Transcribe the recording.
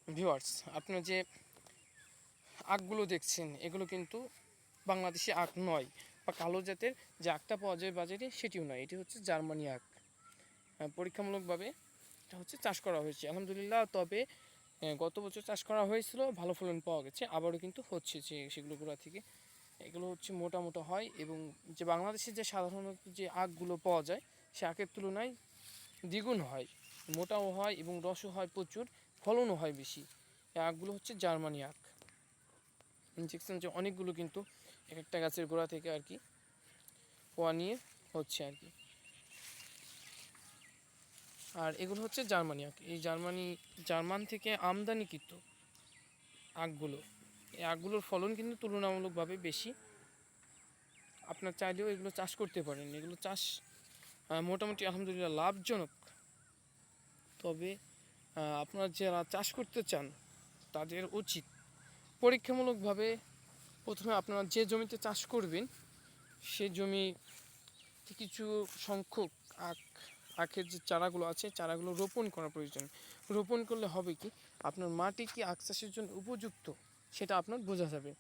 Viewers, আপনারা যে আখগুলো দেখছেন এগুলো কিন্তু বাংলাদেশি আখ নয়, বা কালো জাতের যে আখটা পাওয়া যায় বাজারে সেটিও নয়। এটি হচ্ছে জার্মানি আখ। পরীক্ষামূলকভাবে এটা হচ্ছে চাষ করা হয়েছে আলহামদুলিল্লাহ। তবে গত বছর চাষ করা হয়েছিল, ভালো ফলন পাওয়া গেছে, আবারও কিন্তু হচ্ছে যে সেগুলো গোড়া থেকে। এগুলো হচ্ছে মোটা মোটা হয়, এবং যে বাংলাদেশে যে সাধারণত যে আখগুলো পাওয়া যায় সে আখের তুলনায় দ্বিগুণ হয়, মোটাও হয় এবং রসও হয় প্রচুর, ফলনও হয় বেশি। এই আখগুলো হচ্ছে জার্মানি আখ। ইনজেকশন যে অনেকগুলো কিন্তু এক একটা গাছের গোড়া থেকে আর কি পোয়া নিয়ে হচ্ছে আর কি। আর এগুলো হচ্ছে জার্মানি আখ। এই জার্মান থেকে আমদানিকৃত আখগুলো, এই আখগুলোর ফলন কিন্তু তুলনামূলকভাবে বেশি। আপনার চাইলেও এগুলো চাষ করতে পারেন। এগুলো চাষ মোটামুটি আলহামদুলিল্লাহ লাভজনক। তবে আপনারা যারা চাষ করতে চান তাদের উচিত পরীক্ষামূলকভাবে প্রথমে আপনারা যে জমিতে চাষ করবেন সে জমি কিছু সংখ্যক আখের যে চারাগুলো আছে চারাগুলো রোপণ করা প্রয়োজন। রোপণ করলে হবে কি, আপনার মাটি কি আখ চাষের জন্য উপযুক্ত সেটা আপনার বোঝা যাবে।